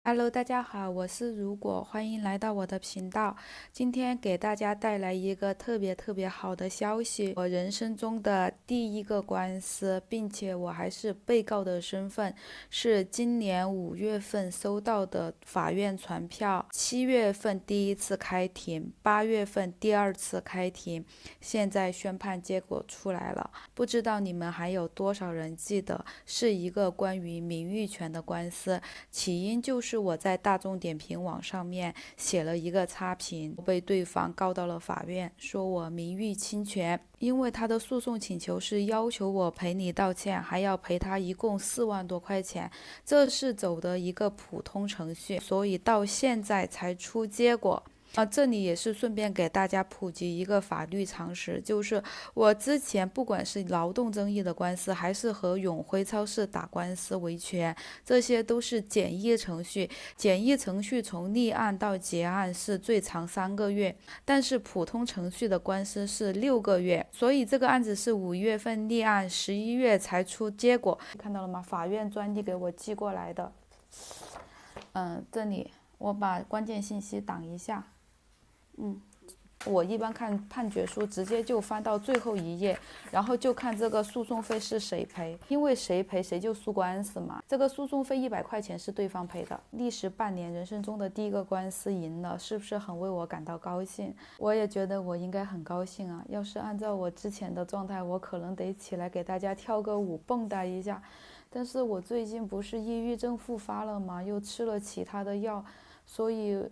Hello，大家好，我是如果，欢迎来到我的频道。今天给大家带来一个特别好的消息，我人生中的第一个官司，并且我还是被告的身份，是今年5月份收到的法院传票，7月份第一次开庭，8月份第二次开庭，现在宣判结果出来了，不知道你们还有多少人记得，是一个关于名誉权的官司。起因就是我在大众点评网上面写了一个差评，被对方告到了法院，说我名誉侵权。因为他的诉讼请求是要求我赔礼道歉，还要赔他一共4万多块钱，这是走的一个普通程序，所以到现在才出结果。这里也是顺便给大家普及一个法律常识，就是我之前不管是劳动争议的官司，还是和永辉超市打官司维权，这些都是简易程序。简易程序从立案到结案是最长3个月，但是普通程序的官司是6个月。所以这个案子是5月份立案，11月才出结果。看到了吗？法院专利给我寄过来的。这里我把关键信息挡一下。我一般看判决书直接就翻到最后一页，然后就看这个诉讼费是谁赔，因为谁赔谁就输官司嘛。这个诉讼费100块钱是对方赔的，历时半年，人生中的第一个官司赢了，是不是很为我感到高兴？我也觉得我应该很高兴啊。要是按照我之前的状态，我可能得起来给大家跳个舞，蹦跶一下。但是我最近不是抑郁症复发了吗？又吃了其他的药，所以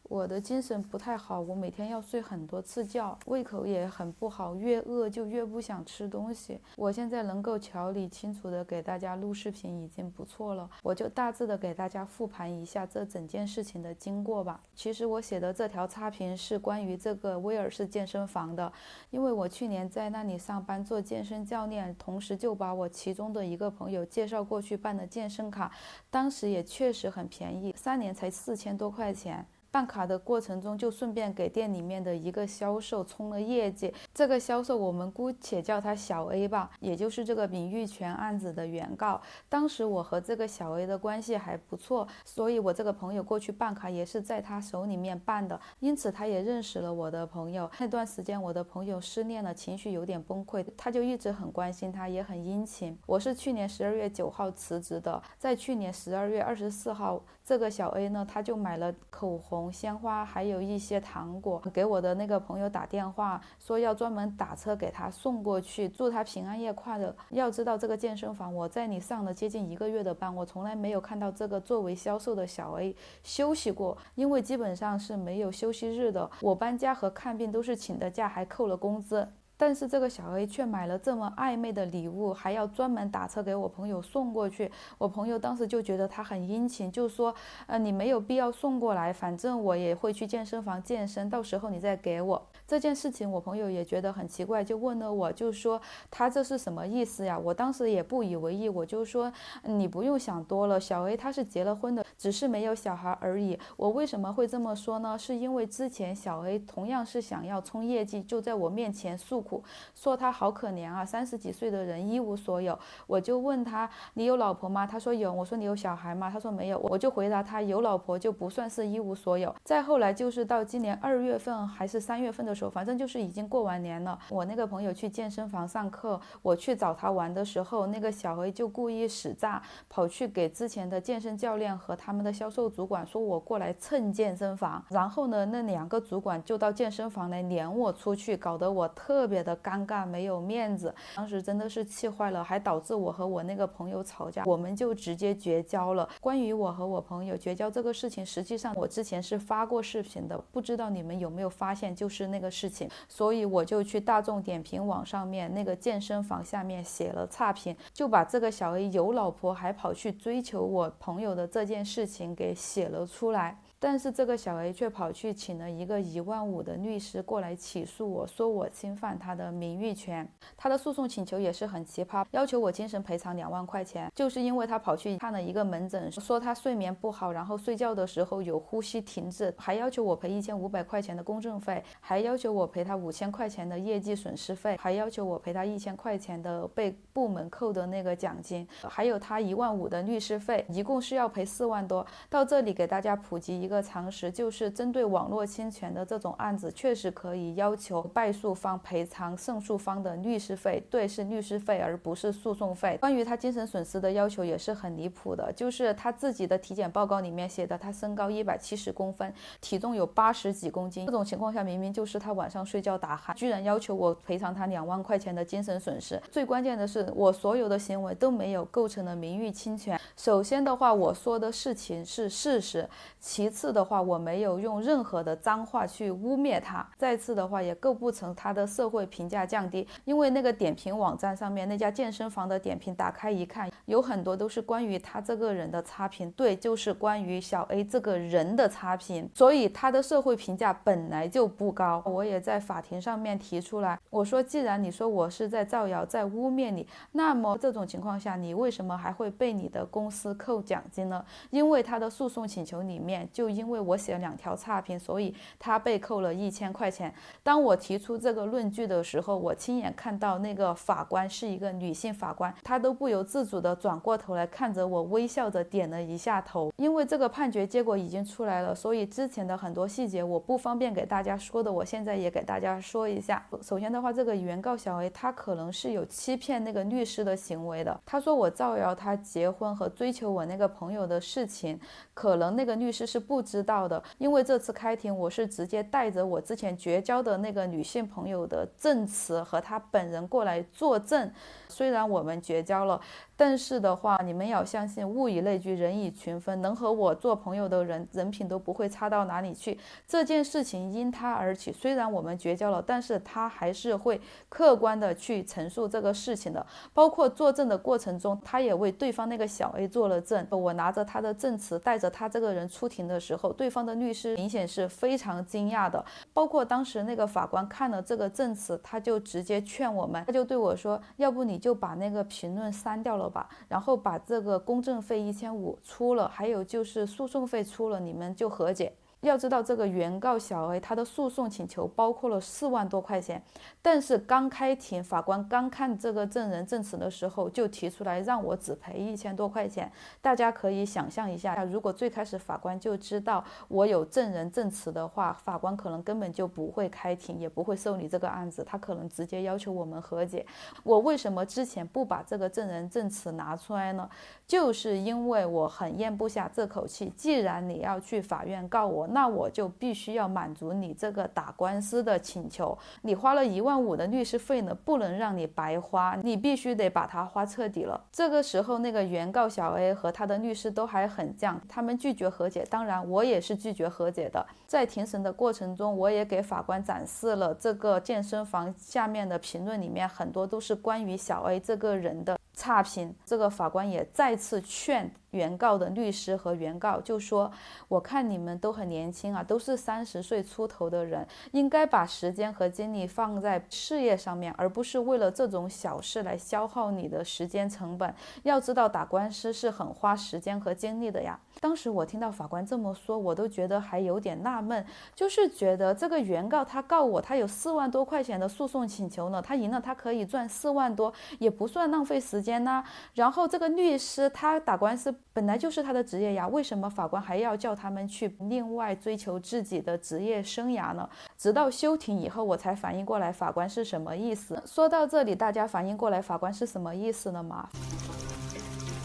我的精神不太好，我每天要睡很多次觉，胃口也很不好，越饿就越不想吃东西。我现在能够条理清楚的给大家录视频已经不错了，我就大致的给大家复盘一下这整件事情的经过吧。其实我写的这条差评是关于这个威尔士健身房的，因为我去年在那里上班做健身教练，同时就把我其中的一个朋友介绍过去办的健身卡，当时也确实很便宜，3年才4000多块钱。办卡的过程中，就顺便给店里面的一个销售冲了业绩。这个销售我们姑且叫他小 A 吧，也就是这个名誉权案子的原告。当时我和这个小 A 的关系还不错，所以我这个朋友过去办卡也是在他手里面办的，因此他也认识了我的朋友。那段时间我的朋友失恋了，情绪有点崩溃，他就一直很关心他，也很殷勤。我是去年12月9号辞职的，在去年12月24号，这个小 A 呢，他就买了口红、鲜花，还有一些糖果，给我的那个朋友打电话，说要专门打车给他送过去，祝他平安夜快乐。要知道这个健身房，我在你上了接近1个月的班，我从来没有看到这个作为销售的小 A 休息过，因为基本上是没有休息日的。我搬家和看病都是请的假，还扣了工资。但是这个小 A 却买了这么暧昧的礼物，还要专门打车给我朋友送过去。我朋友当时就觉得他很殷勤，就说你没有必要送过来，反正我也会去健身房健身，到时候你再给我。这件事情我朋友也觉得很奇怪，就问了我，就说他这是什么意思呀？我当时也不以为意，我就说你不用想多了，小 A 他是结了婚的，只是没有小孩而已。我为什么会这么说呢？是因为之前小 A 同样是想要冲业绩，就在我面前诉苦，说他好可怜啊，30几岁的人一无所有。我就问他，你有老婆吗？他说有。我说你有小孩吗？他说没有。我就回答他，有老婆就不算是一无所有。再后来就是到今年2月份还是3月份的时候，反正就是已经过完年了。我那个朋友去健身房上课，我去找他玩的时候，那个小 A 就故意使诈，跑去给之前的健身教练和他们的销售主管说我过来蹭健身房。然后呢，那2个主管就到健身房来撵我出去，搞得我特别的尴尬，没有面子。当时真的是气坏了，还导致我和我那个朋友吵架，我们就直接绝交了。关于我和我朋友绝交这个事情，实际上我之前是发过视频的，不知道你们有没有发现，就是那个事情。所以我就去大众点评网上面那个健身房下面写了差评，就把这个小 A 有老婆还跑去追求我朋友的这件事情给写了出来。但是这个小 A 却跑去请了一个1.5万的律师过来起诉我，说我侵犯他的名誉权。他的诉讼请求也是很奇葩，要求我精神赔偿2万块钱，就是因为他跑去看了一个门诊，说他睡眠不好，然后睡觉的时候有呼吸停滞，还要求我赔1500块钱的公证费，还要求我赔他5000块钱的业绩损失费，还要求我赔他1000块钱的被部门扣的那个奖金，还有他15000的律师费，一共是要赔4万多。到这里给大家普及一个常识，就是针对网络侵权的这种案子，确实可以要求败诉方赔偿胜诉方的律师费，对，是律师费而不是诉讼费。关于他精神损失的要求也是很离谱的，就是他自己的体检报告里面写的他身高170公分，体重有80几公斤，这种情况下明明就是他晚上睡觉打鼾，居然要求我赔偿他2万块钱的精神损失。最关键的是我所有的行为都没有构成了名誉侵权。首先的话，我说的事情是事实，其次的话，我没有用任何的脏话去污蔑他，再次的话也构不成他的社会评价降低。因为那个点评网站上面那家健身房的点评打开一看，有很多都是关于他这个人的差评，对，就是关于小 A 这个人的差评，所以他的社会评价本来就不高。我也在法庭上面提出来，我说既然你说我是在造谣在污蔑你，那么这种情况下你为什么还会被你的公司扣奖金呢？因为他的诉讼请求里面就因为我写了2条差评，所以他被扣了1000块钱。当我提出这个论据的时候，我亲眼看到那个法官是一个女性法官，她都不由自主地转过头来看着我，微笑着点了一下头。因为这个判决结果已经出来了，所以之前的很多细节我不方便给大家说的，我现在也给大家说一下。首先的话，这个原告小 A 他可能是有欺骗那个律师的行为的，他说我造谣他结婚和追求我那个朋友的事情，可能那个律师是不知道的。因为这次开庭我是直接带着我之前绝交的那个女性朋友的证词和她本人过来作证，虽然我们绝交了，但是的话你们要相信物以类聚人以群分，能和我做朋友的人人品都不会差到哪里去。这件事情因他而起，虽然我们绝交了，但是他还是会客观的去陈述这个事情的，包括作证的过程中他也为对方那个小 A 做了证。我拿着他的证词带着他这个人出庭的时候，对方的律师明显是非常惊讶的，包括当时那个法官看了这个证词，他就直接劝我们，他就对我说，要不你就把那个评论删掉了吧，然后把这个公证费1500出了，还有就是诉讼费出了，你们就和解。要知道这个原告小 A 他的诉讼请求包括了4万多块钱，但是刚开庭法官刚看这个证人证词的时候就提出来让我只赔1000多块钱。大家可以想象一下，如果最开始法官就知道我有证人证词的话，法官可能根本就不会开庭，也不会受理这个案子，他可能直接要求我们和解。我为什么之前不把这个证人证词拿出来呢？就是因为我很咽不下这口气，既然你要去法院告我，那我就必须要满足你这个打官司的请求。你花了15000的律师费呢，不能让你白花，你必须得把它花彻底了。这个时候那个原告小 A 和他的律师都还很犟，他们拒绝和解，当然我也是拒绝和解的。在庭审的过程中，我也给法官展示了这个健身房下面的评论，里面很多都是关于小 A 这个人的差评。这个法官也再次劝原告的律师和原告，就说我看你们都很年轻啊，都是30岁出头的人，应该把时间和精力放在事业上面，而不是为了这种小事来消耗你的时间成本。要知道打官司是很花时间和精力的呀。当时我听到法官这么说，我都觉得还有点纳闷，就是觉得这个原告他告我，他有4万多块钱的诉讼请求呢，他赢了他可以赚4万多，也不算浪费时间呐。然后这个律师他打官司本来就是他的职业呀，为什么法官还要叫他们去另外追求自己的职业生涯呢？直到休庭以后我才反应过来法官是什么意思。说到这里，大家反应过来法官是什么意思了吗？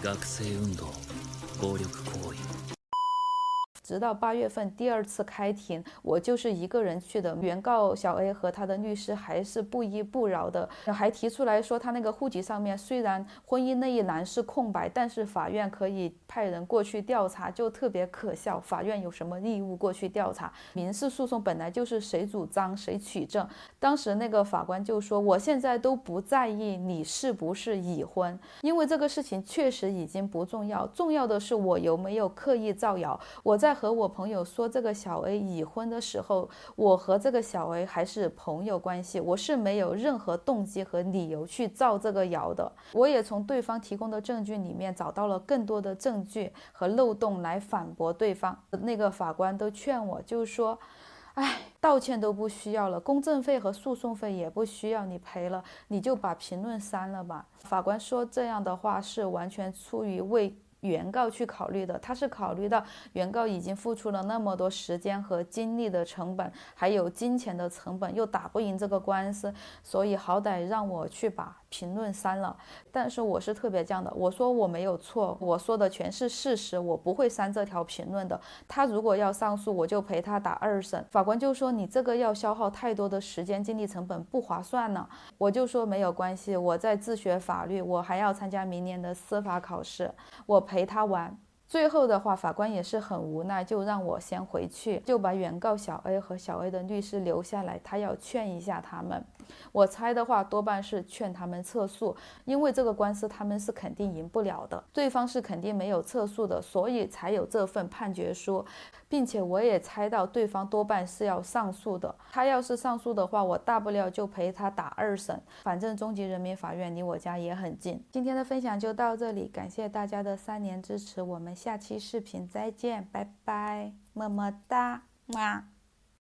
学生運動暴力行為。直到8月份第2次开庭，我就是一个人去的，原告小 A 和他的律师还是不依不饶的，还提出来说他那个户籍上面虽然婚姻那一栏是空白，但是法院可以派人过去调查，就特别可笑，法院有什么义务过去调查？民事诉讼本来就是谁主张谁取证。当时那个法官就说，我现在都不在意你是不是已婚，因为这个事情确实已经不重要，重要的是我有没有刻意造谣。我在和我朋友说这个小 A 已婚的时候，我和这个小 A 还是朋友关系，我是没有任何动机和理由去造这个谣的。我也从对方提供的证据里面找到了更多的证据和漏洞来反驳对方。那个法官都劝我，就是说哎，道歉都不需要了，公证费和诉讼费也不需要你赔了，你就把评论删了吧。法官说这样的话是完全出于为原告去考虑的，他是考虑到原告已经付出了那么多时间和精力的成本，还有金钱的成本，又打不赢这个官司，所以好歹让我去把评论删了。但是我是特别这样的，我说我没有错，我说的全是事实，我不会删这条评论的。他如果要上诉，我就陪他打2审。法官就说你这个要消耗太多的时间精力成本，不划算呢。我就说没有关系，我在自学法律，我还要参加明年的司法考试，我陪他玩。最后的话，法官也是很无奈，就让我先回去，就把原告小 A 和小 A 的律师留下来，他要劝一下他们。我猜的话，多半是劝他们撤诉，因为这个官司他们是肯定赢不了的，对方是肯定没有撤诉的，所以才有这份判决书。并且我也猜到对方多半是要上诉的，他要是上诉的话，我大不了就陪他打2审，反正中级人民法院离我家也很近。今天的分享就到这里，感谢大家的3年支持，我们下期视频再见，拜拜，么么哒，么。